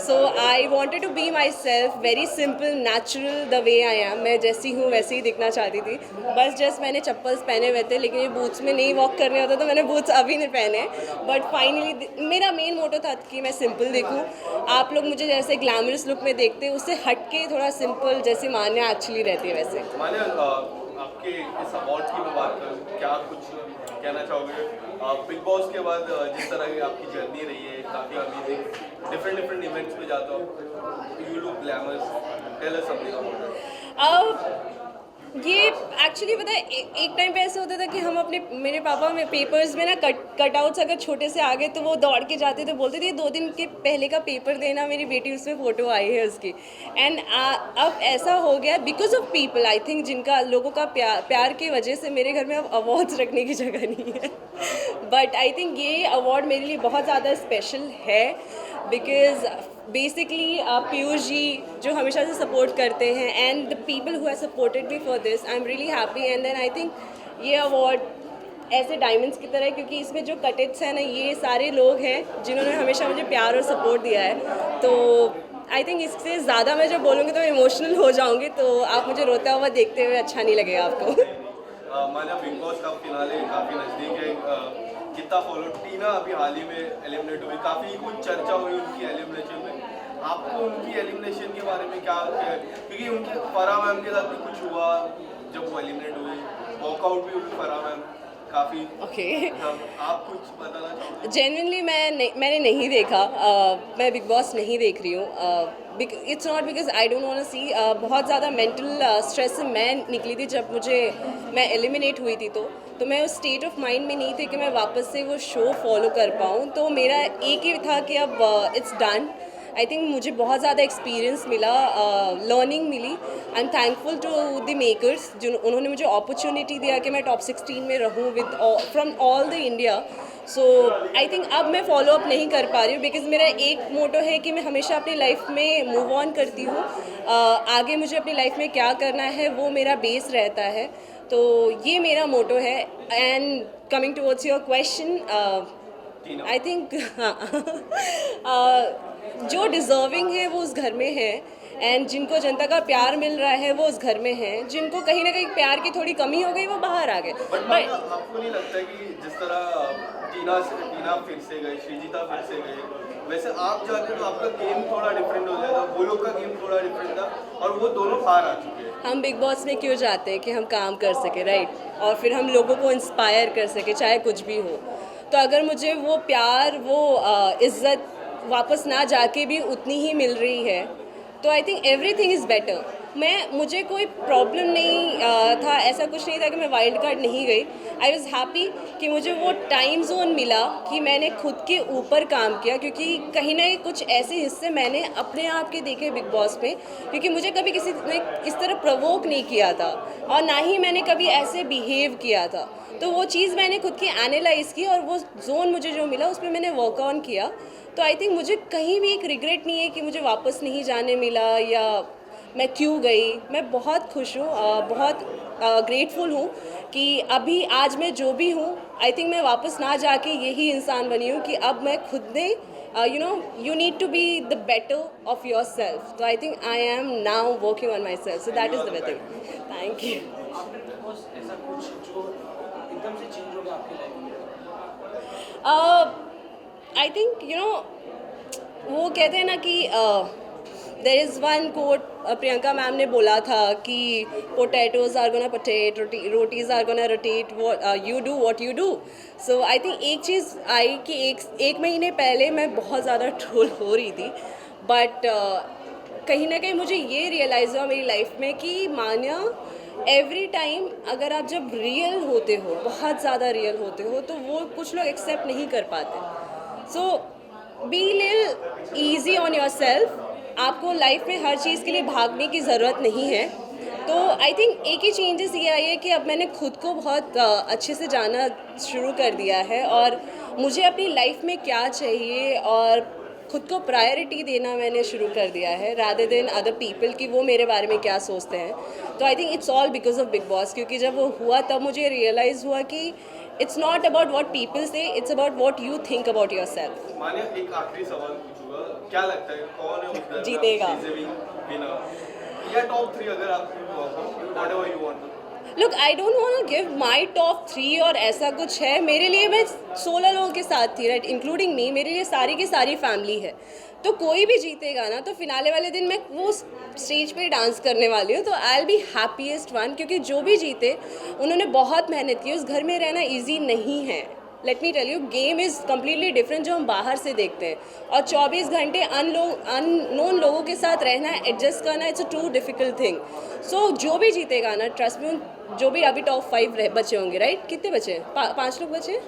So I wanted to be my self very simple natural the way I am, मैं जैसी हूँ वैसे ही दिखना चाहती थी। बस जस्ट मैंने चप्पल्स पहने हुए थे, लेकिन ये बूट्स में नहीं वॉक करने होता तो मैंने बूट्स अभी नहीं पहने, बट फाइनली मेरा मेन मोटो था कि मैं सिंपल दिखूँ। आप लोग मुझे जैसे ग्लैमरस लुक में देखते हैं उससे हट के थोड़ा सिंपल जैसे मान्या एक्चुअली रहती है वैसे। मान्या, आपके इस अवार्ड्स की मैं बात करूँ, क्या कुछ कहना चाहोगे? बिग बॉस के बाद जिस तरह की आपकी जर्नी रही है, काफ़ी अमेजिंग, डिफरेंट इवेंट्स पे जाते हो, you look glamorous, tell us something about it. ये एक्चुअली पता है एक टाइम पे ऐसा होता था कि हम अपने मेरे पापा में पेपर्स में ना कटआउट्स अगर छोटे से आ गए तो वो दौड़ के जाते थे, बोलते थे 2 दिन के पहले का पेपर देना, मेरी बेटी उसमें फ़ोटो आई है उसकी। एंड अब ऐसा हो गया because of people, I think जिनका लोगों का प्यार की वजह से मेरे घर में अब अवार्ड्स रखने की जगह नहीं है। बट आई थिंक ये अवार्ड मेरे लिए बहुत ज़्यादा स्पेशल है बिकॉज बेसिकली पीयूष जी जो हमेशा से सपोर्ट करते हैं and the people who have supported me for this, I am really happy. And then I think ये अवार्ड ऐसे डायमंड्स की तरह है क्योंकि इसमें जो कटेट्स हैं ना ये सारे लोग हैं जिन्होंने हमेशा मुझे प्यार और सपोर्ट दिया है। तो आई थिंक इससे ज़्यादा मैं जब बोलूँगी तो मैं इमोशनल हो जाऊँगी, तो आप मुझे रोता हुआ देखते हुए अच्छा नहीं लगेगा आपको। मान्या, बिग बॉस का फिनाले काफ़ी नज़दीक है, कितना फॉलो? टीना अभी हाल ही में एलिमिनेट हुई, काफ़ी कुछ चर्चा हुई उनकी एलिमिनेशन में, आपको उनकी एलिमिनेशन के बारे में क्या, क्योंकि उनके फराह मैम के साथ भी कुछ हुआ जब वो एलिमिनेट हुई, वॉकआउट भी हुई फराह मैम काफ़ी। ओके, आप कुछ बताना चाहोगे? जेन्युइनली मैंने नहीं देखा, मैं बिग बॉस नहीं देख रही हूँ। It's not because I don't want to see, बहुत ज़्यादा मेंटल स्ट्रेस से मैं निकली थी जब मैं एलिमिनेट हुई थी, तो मैं उस स्टेट ऑफ माइंड में नहीं थी कि मैं वापस से वो शो फॉलो कर पाऊँ। तो मेरा एक ही था कि अब इट्स डन आई थिंक मुझे बहुत ज़्यादा एक्सपीरियंस मिला, लर्निंग मिली। I am thankful to the makers जो उन्होंने मुझे अपॉर्चुनिटी दिया कि मैं टॉप 16 में रहूँ with from all the India. So I think अब मैं फॉलो अप नहीं कर पा रही हूँ बिकॉज़ मेरा एक मोटो है कि मैं हमेशा अपनी लाइफ में मूव ऑन करती हूँ। आगे मुझे अपनी लाइफ में क्या करना है वो मेरा बेस रहता है, तो ये मेरा मोटो है। And coming towards your question, I think जो डिज़र्विंग है वो उस घर में है, एंड जिनको जनता का प्यार मिल रहा है वो उस घर में है। जिनको कहीं ना कहीं प्यार की थोड़ी कमी हो गई वो बाहर आ गए। बट आपको नहीं लगता कि जिस तरह टीना फिर से गई, श्रीजीता फिर से गई, वैसे आप जाते तो आपका गेम थोड़ा डिफरेंट हो जाएगा, वो लोग का गेम थोड़ा डिफरेंट था और वो दोनों बाहर आ चुके हैं। हम बिग बॉस में क्यों जाते हैं कि हम काम कर सके, राइट, और फिर हम लोगों को इंस्पायर कर सके चाहे कुछ भी हो। तो अगर मुझे वो प्यार, वो इज़्ज़त वापस ना जाके भी उतनी ही मिल रही है तो I think everything is better. मुझे कोई प्रॉब्लम नहीं था, ऐसा कुछ नहीं था कि मैं वाइल्ड कार्ड नहीं गई। आई वॉज़ हैप्पी कि मुझे वो टाइम जोन मिला कि मैंने खुद के ऊपर काम किया, क्योंकि कहीं ना कुछ ऐसे हिस्से मैंने अपने आप के देखे बिग बॉस में, क्योंकि मुझे कभी किसी ने इस तरह प्रवोक नहीं किया था और ना ही मैंने कभी ऐसे बिहेव किया था। तो वो चीज़ मैंने खुद की एनालाइज़ की और वो जोन मुझे जो मिला उस पर मैंने वर्क ऑन किया। तो आई थिंक मुझे कहीं भी एक रिग्रेट नहीं है कि मुझे वापस नहीं जाने मिला या मैं क्यों गई। मैं बहुत खुश हूँ, बहुत ग्रेटफुल हूँ कि अभी आज मैं जो भी हूँ, आई थिंक मैं वापस ना जाके यही इंसान बनी हूँ कि अब मैं खुद ने you need to be the better of yourself. So I think I am now working on myself. So that is the thing. Thank you. ऐसा कुछ जो एकदम से चेंज हो गया आपकी लाइफ में? I think वो कहते हैं ना कि there is one quote Priyanka ma'am ने बोला था कि potatoes are gonna potate, rotis are gonna rotate, you do what you do. So I think एक चीज़ आई कि एक महीने पहले मैं बहुत ज़्यादा ट्रोल हो रही थी, बट कहीं ना कहीं मुझे ये रियलाइज़ हुआ मेरी लाइफ में कि मान्या एवरी टाइम अगर आप जब रियल होते हो, बहुत ज़्यादा रियल होते हो, तो वो कुछ लोग एक्सेप्ट नहीं कर पाते। So be little easy on your self. आपको लाइफ में हर चीज़ के लिए भागने की ज़रूरत नहीं है। तो आई थिंक एक ही चेंजेस ये आई है कि अब मैंने खुद को बहुत अच्छे से जाना शुरू कर दिया है और मुझे अपनी लाइफ में क्या चाहिए और खुद को प्रायोरिटी देना मैंने शुरू कर दिया है, रादर देन अदर पीपल कि वो मेरे बारे में क्या सोचते हैं। तो I think it's all because of big Boss, क्योंकि जब वो हुआ तब मुझे रियलाइज़ हुआ कि it's not about what people say, it's about what you think about yourself. Manya, एक आखिरी सवाल पूछूंगा, क्या लगता है कौन है उस जीतेगा या टॉप 3 अगर आप whatever you want? Look, I don't want to give my top 3 और ऐसा कुछ है। मेरे लिए मैं 16 लोगों के साथ थी, राइट, इंक्लूडिंग मी। मेरे लिए सारी की सारी फैमिली है। तो कोई भी जीतेगा ना, तो फिनाले वाले दिन मैं वो स्टेज पे डांस करने वाली हूँ, तो आई विल बी हैप्पीएस्ट वन, क्योंकि जो भी जीते उन्होंने बहुत मेहनत की। उस घर में रहना ईजी नहीं है। Let me tell you, game is completely different जो हम बाहर से देखते हैं, और 24 घंटे अननोन लोगों के साथ रहना, एडजस्ट करना, it's a too difficult thing. So जो भी जीतेगा ना, ट्रस्ट मी, जो भी अभी टॉप 5 बचे होंगे, राइट, कितने बचे हैं? 5 लोग बचे,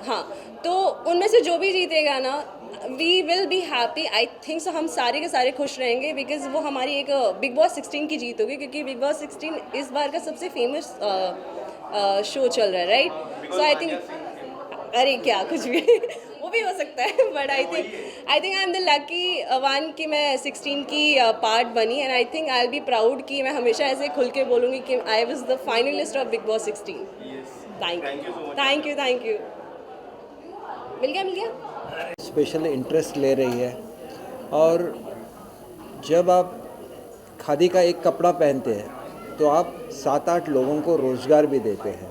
हाँ, तो उनमें से जो भी जीतेगा ना, we will be happy. I think so हम सारे के सारे खुश रहेंगे, बिकॉज वो हमारी एक बिग बॉस 16 की जीत होगी, क्योंकि बिग बॉस 16 इस बार का सबसे फेमस शो चल रहा है, राइट। सो आई थिंक, अरे क्या कुछ भी वो भी हो सकता है, but I think I am the lucky one कि मैं 16 की पार्ट बनी, and I think I will be proud कि मैं हमेशा ऐसे खुल के बोलूँगी कि I was the finalist of big Boss 16। Thank you. मिल गया। स्पेशल इंटरेस्ट ले रही है, और जब आप खादी का एक कपड़ा पहनते हैं तो आप 7-8 लोगों को रोज़गार भी देते हैं।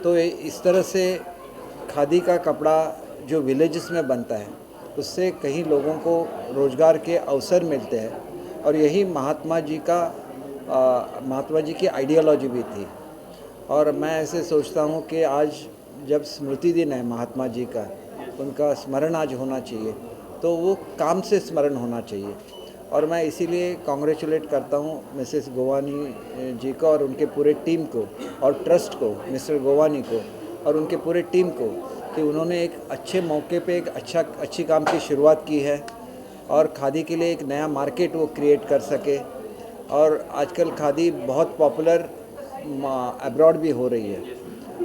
तो इस तरह से खादी का कपड़ा जो विलेजेस में बनता है उससे कई लोगों को रोज़गार के अवसर मिलते हैं, और यही महात्मा जी की आइडियोलॉजी भी थी। और मैं ऐसे सोचता हूँ कि आज जब स्मृति दिन है महात्मा जी का, उनका स्मरण आज होना चाहिए, तो वो काम से स्मरण होना चाहिए। और मैं इसीलिए कॉन्ग्रेचुलेट करता हूँ मिसेस गोवानी जी को और उनके पूरे टीम को, और ट्रस्ट को, मिस्टर गोवानी को और उनके पूरे टीम को, कि उन्होंने एक अच्छे मौके पे एक अच्छी काम की शुरुआत की है। और खादी के लिए एक नया मार्केट वो क्रिएट कर सके। और आजकल खादी बहुत पॉपुलर अब्रॉड भी हो रही है।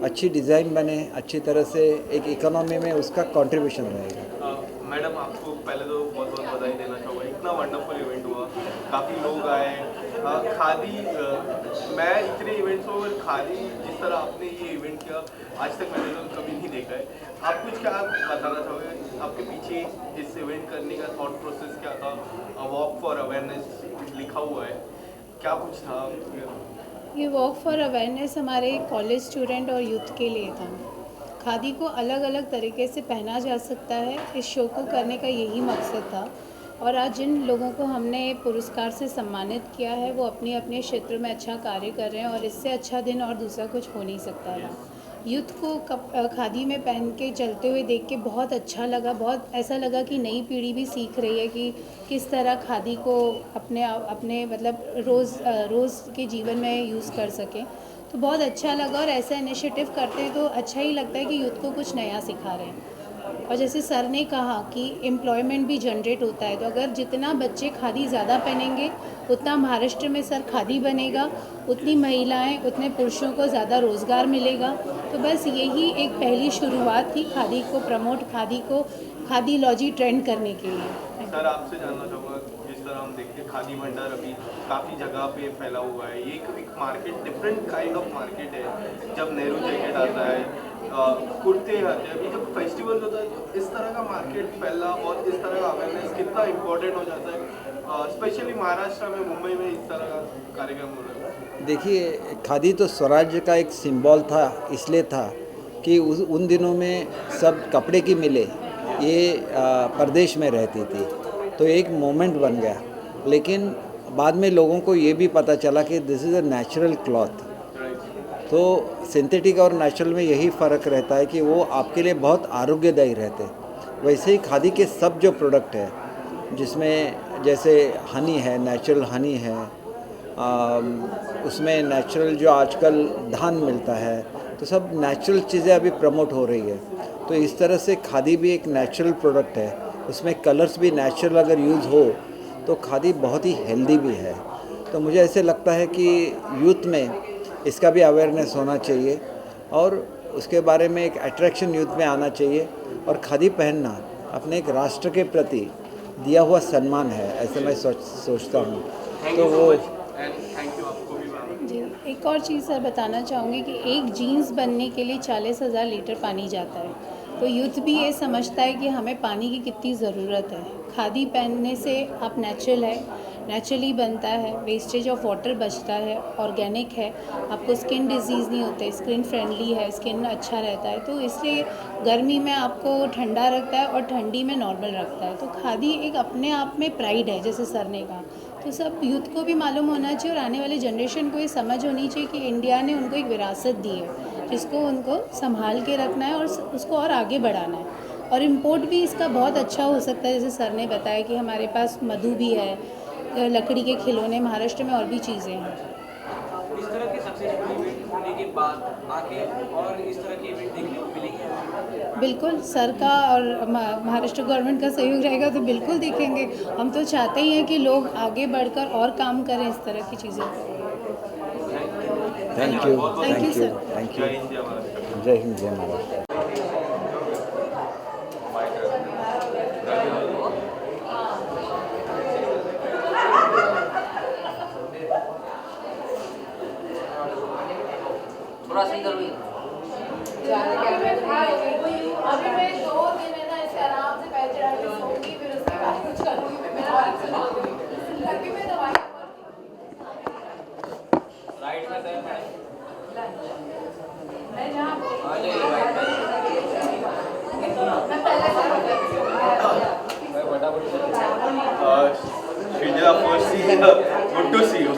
अच्छी डिज़ाइन बने, अच्छी तरह से एक इकोनॉमी में उसका कंट्रीब्यूशन रहेगा। मैडम, आपको पहले तो बहुत बहुत बधाई देना चाहूँगा, इतना वंडरफुल इवेंट हुआ, काफ़ी लोग आए। खादी मैं इतने इवेंट्स में खादी जिस तरह आपने ये इवेंट किया आज तक मैंने तो कभी नहीं देखा है। आप कुछ क्या बताना चाहोगे, आपके पीछे इस इवेंट करने का थॉट प्रोसेस क्या था? वॉक फॉर अवेयरनेस लिखा हुआ है, क्या कुछ था? ये वॉक फॉर अवेयरनेस हमारे कॉलेज स्टूडेंट और यूथ के लिए था। खादी को अलग अलग तरीके से पहना जा सकता है, इस शो को करने का यही मकसद था। और आज जिन लोगों को हमने पुरस्कार से सम्मानित किया है वो अपने अपने क्षेत्र में अच्छा कार्य कर रहे हैं और इससे अच्छा दिन और दूसरा कुछ हो नहीं सकता था। यूथ को खादी में पहन के चलते हुए देख के बहुत अच्छा लगा, बहुत ऐसा लगा कि नई पीढ़ी भी सीख रही है कि किस तरह खादी को अपने मतलब रोज़ के जीवन में यूज़ कर सकें। तो बहुत अच्छा लगा और ऐसा इनिशिएटिव करते हैं तो अच्छा ही लगता है कि यूथ को कुछ नया सिखा रहे हैं। और जैसे सर ने कहा कि एम्प्लॉयमेंट भी जनरेट होता है, तो अगर जितना बच्चे खादी ज़्यादा पहनेंगे उतना महाराष्ट्र में सर खादी बनेगा, उतनी महिलाएं उतने पुरुषों को ज़्यादा रोज़गार मिलेगा। तो बस यही एक पहली शुरुआत थी खादी को प्रमोट, खादी लॉजी ट्रेंड करने के लिए। सर, आपसे जानना चाहूँगा, जिस तरह हम देखते हैं खादी भंडार अभी काफ़ी जगह पे फैला हुआ है, ये एक market, different kind of market है। जब नेहरू जैकेट आता है, कुर्ते आते हैं, अभी जब फेस्टिवल होता है तो इस तरह का मार्केट फैला और इस तरह का अवेयरनेस कितना इम्पोर्टेंट हो जाता है, स्पेशली महाराष्ट्र में, मुंबई में इस तरह का कार्यक्रम हो रहा है। देखिए, खादी तो स्वराज्य का एक सिंबल था, इसलिए था कि उन दिनों में सब कपड़े की मिलें ये प्रदेश में रहती थी, तो एक मोमेंट बन गया। लेकिन बाद में लोगों को ये भी पता चला कि this is a natural cloth. तो सिंथेटिक और नेचुरल में यही फ़र्क रहता है कि वो आपके लिए बहुत आरोग्यदायी रहते हैं। वैसे ही खादी के सब जो प्रोडक्ट है, जिसमें जैसे हनी है, नेचुरल हनी है, उसमें नेचुरल जो आजकल धान मिलता है, तो सब नेचुरल चीज़ें अभी प्रमोट हो रही है। तो इस तरह से खादी भी एक नेचुरल प्रोडक्ट है, उसमें कलर्स भी नेचुरल अगर यूज़ हो तो खादी बहुत ही हेल्दी भी है। तो मुझे ऐसे लगता है कि यूथ में इसका भी अवेयरनेस होना चाहिए और उसके बारे में एक अट्रैक्शन यूथ में आना चाहिए। और खादी पहनना अपने एक राष्ट्र के प्रति दिया हुआ सम्मान है, ऐसे मैं सोचता हूँ। तो वो जी, एक और चीज़ सर बताना चाहूँगी कि एक जीन्स बनने के लिए 40,000 लीटर पानी जाता है। तो यूथ भी ये समझता है कि हमें पानी की कितनी ज़रूरत है। खादी पहनने से आप नेचुरली बनता है, वेस्टेज ऑफ वाटर बचता है, ऑर्गेनिक है, आपको स्किन डिजीज़ नहीं होते, स्किन फ्रेंडली है, स्किन अच्छा रहता है। तो इसलिए गर्मी में आपको ठंडा रखता है और ठंडी में नॉर्मल रखता है। तो खादी एक अपने आप में प्राइड है, जैसे सर ने कहा। तो सब यूथ को भी मालूम होना चाहिए और आने वाली जनरेशन को ये समझ होनी चाहिए कि इंडिया ने उनको एक विरासत दी है जिसको उनको संभाल के रखना है और उसको और आगे बढ़ाना है। और इम्पोर्ट भी इसका बहुत अच्छा हो सकता है, जैसे सर ने बताया कि हमारे पास मधु भी है, लकड़ी के खिलौने, महाराष्ट्र में और भी चीज़ें हैं। इस तरह के सक्सेसफुल इवेंट होने के बाद आगे और इस तरह के इवेंट देखने को मिलेंगे? बिल्कुल, सर का और महाराष्ट्र गवर्नमेंट का सहयोग रहेगा तो बिल्कुल देखेंगे। हम तो चाहते ही हैं कि लोग आगे बढ़कर और काम करें इस तरह की चीज़ें। Thank you sir. Thank you. जय हिंद, जय महाराष्ट्र। थोड़ा सा इधर अभी मैं 2 दिन है ना ऐसे आराम से बैठ चढ़ा के सोऊंगी, फिर उसके बाद कुछ करूँगी। मैं मेरा हाथ से लगी में दवाई राइट में है मैं जहाँ Srijala, firstly, good to see you.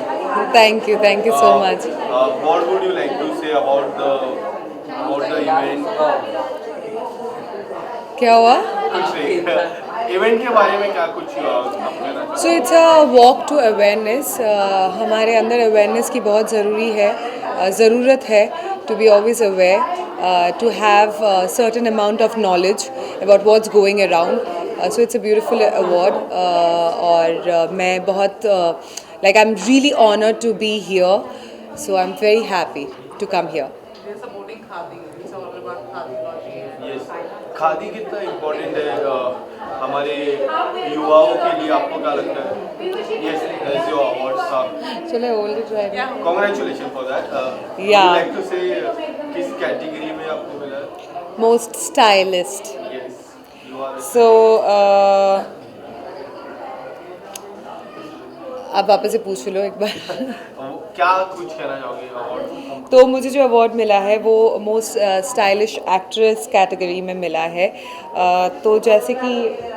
Thank you so much. What would you like to say about the event? क्या हुआ? कुछ नहीं, इवेंट के बारे में क्या कुछ आप So it's a walk to awareness. हमारे अंदर अवेयरनेस की बहुत ज़रूरत है to be always aware, to have a certain amount of knowledge about what's going around. So it's a beautiful award और मैं बहुत like I'm really honored to be here, so I'm very happy to come here. Yes. Khadi कितना important है हमारे युवाओं के लिए, आपको क्या लगता है? Yes, as your awards. Shall I hold it right now? Congratulations for that. Would you Yeah. like to say किस कैटेगरी में आपको मिला है? Most stylist. Yes. You are. So आप वापस से पूछ लो एक बार. क्या कुछ कहना चाहोगे अवार्ड? तो मुझे जो अवार्ड मिला है वो मोस्ट स्टाइलिश एक्ट्रेस कैटेगरी में मिला है. तो जैसे कि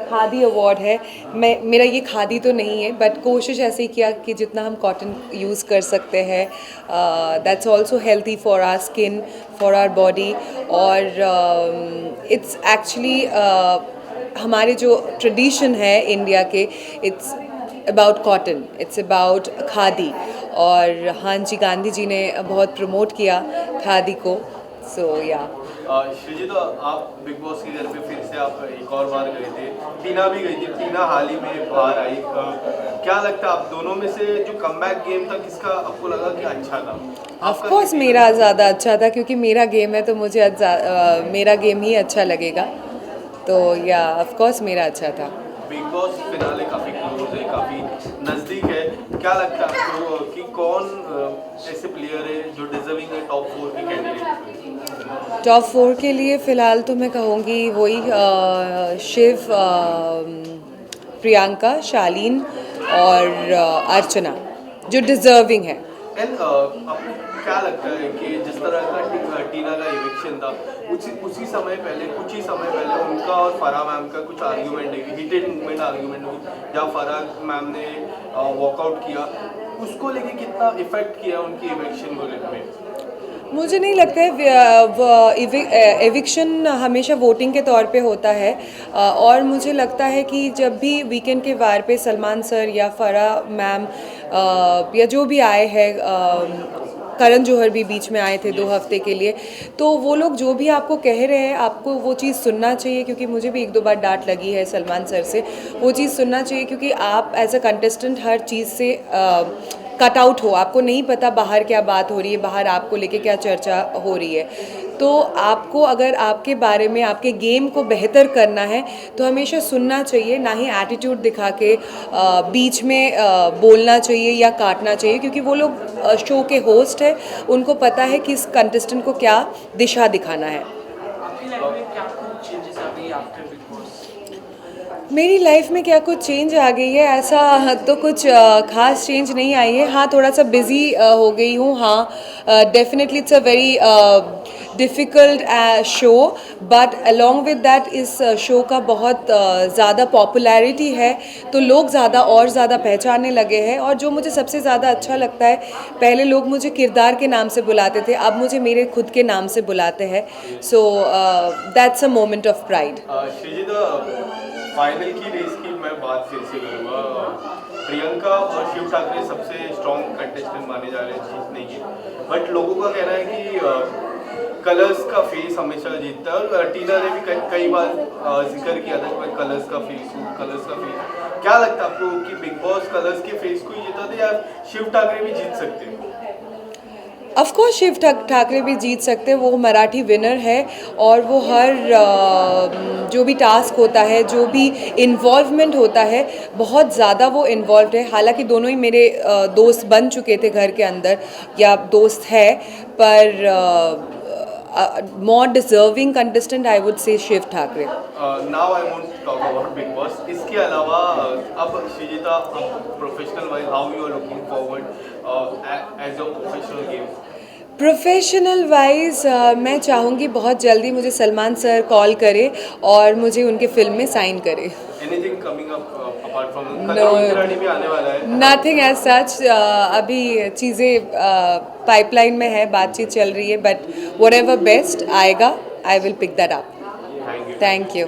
खादी अवार्ड है, मेरा ये खादी तो नहीं है, बट कोशिश ऐसे ही किया कि जितना हम कॉटन यूज़ कर सकते हैं, that's also healthy for our skin, for our body. और इट्स एक्चुअली हमारे जो ट्रेडिशन है इंडिया के, it's about cotton, it's about khadi. और हाँ जी, गांधी जी ने बहुत प्रमोट किया खादी को. सो या श्रीजीत, आप बिग बॉस के घर पे फिर से आप एक और बार गए थे, टीना भी गई थी, टीना हाल ही में बाहर आई. क्या लगता है आप दोनों में से जो कमबैक गेम था, किसका आपको लगा कि अच्छा था? ऑफ कोर्स मेरा ज़्यादा अच्छा था, क्योंकि मेरा गेम है तो मुझे मेरा गेम ही अच्छा लगेगा. तो या ऑफ कोर्स मेरा अच्छा था. बिग बॉस फिनाले काफ़ी क्लोज है, काफ़ी नज़दीक है. क्या लगता है आपको कि कौन ऐसे प्लेयर है जो डिजर्विंग है टॉप 4 के कैंडिडेट? टॉप 4 के लिए फ़िलहाल तो मैं कहूँगी वही शिव, प्रियंका, शालीन और अर्चना, जो डिजर्विंग है. एंड आपको क्या लगता है कि जिस तरह का टीना का इविक्शन था, उसी समय पहले, कुछ ही समय पहले उनका और फराह मैम का कुछ आर्ग्यूमेंट है, हीटेड मूवमेंट आर्ग्यूमेंट हुई, जहाँ फराह मैम ने वॉकआउट किया, उसको लेके कितना इफेक्ट किया उनकी इविक्शन को लेकर? मुझे नहीं लगता है एविक्शन हमेशा वोटिंग के तौर पे होता है. और मुझे लगता है कि जब भी वीकेंड के वार पे सलमान सर या फराह मैम या जो भी आए हैं, करण जौहर भी बीच में आए थे 2 हफ्ते के लिए, तो वो लोग जो भी आपको कह रहे हैं आपको वो चीज़ सुनना चाहिए. क्योंकि मुझे भी 1-2 बार डांट लगी है सलमान सर से. वो चीज़ सुनना चाहिए, क्योंकि आप एज अ कंटेस्टेंट हर चीज़ से कट आउट हो. आपको नहीं पता बाहर क्या बात हो रही है, बाहर आपको लेके क्या चर्चा हो रही है. तो आपको अगर आपके बारे में, आपके गेम को बेहतर करना है तो हमेशा सुनना चाहिए, ना ही एटीट्यूड दिखा के बीच में बोलना चाहिए या काटना चाहिए. क्योंकि वो लोग शो के होस्ट है, उनको पता है कि इस कंटेस्टेंट को क्या दिशा दिखाना है. मेरी लाइफ में क्या कुछ चेंज आ गई है, ऐसा तो कुछ खास चेंज नहीं आई है. हाँ, थोड़ा सा बिज़ी हो गई हूँ. हाँ, definitely it's a very difficult show, but along with that इस शो का बहुत ज़्यादा पॉपुलैरिटी है, तो लोग ज़्यादा पहचानने लगे हैं. और जो मुझे सबसे ज़्यादा अच्छा लगता है, पहले लोग मुझे किरदार के नाम से बुलाते थे, अब मुझे मेरे खुद के नाम से बुलाते हैं. So that's a moment of pride. Final की रेस की मैं बात फिर से करूँगा. प्रियंका और शिव ठाकरे सबसे स्ट्रॉन्ग कंटेस्टेंट माने जा रहे हैं जीतने के, बट लोगों का कहना है कि कलर्स का फेस हमेशा जीतता है. और टीना ने भी कई बार जिक्र किया था कि कलर्स का फेस. क्या लगता है आपको कि बिग बॉस कलर्स के फेस को ही जीता था, या शिव ठाकरे भी जीत सकते हैं? ऑफ कोर्स शिव ठाकरे भी जीत सकते हैं. वो मराठी विनर है और वो हर जो भी टास्क होता है, जो भी इन्वॉल्वमेंट होता है, बहुत ज़्यादा वो इन्वॉल्व है. हालांकि दोनों ही मेरे दोस्त बन चुके थे घर के अंदर, या दोस्त है, पर more deserving contestant I would say Shiv Thackeray. Now I want to talk about Big Boss. इसके अलावा अब Shrijita, professional wise how you are looking forward as a professional game? Professional wise मैं चाहूँगी बहुत जल्दी मुझे सलमान सर कॉल करे और मुझे उनके फिल्म में साइन करे. Anything coming up apart from Kalyani भी आने वाला है? Nothing as such. अभी चीज़ें पाइपलाइन में है, बातचीत चल रही है, बट whatever best आएगा, I will pick that up. Thank you.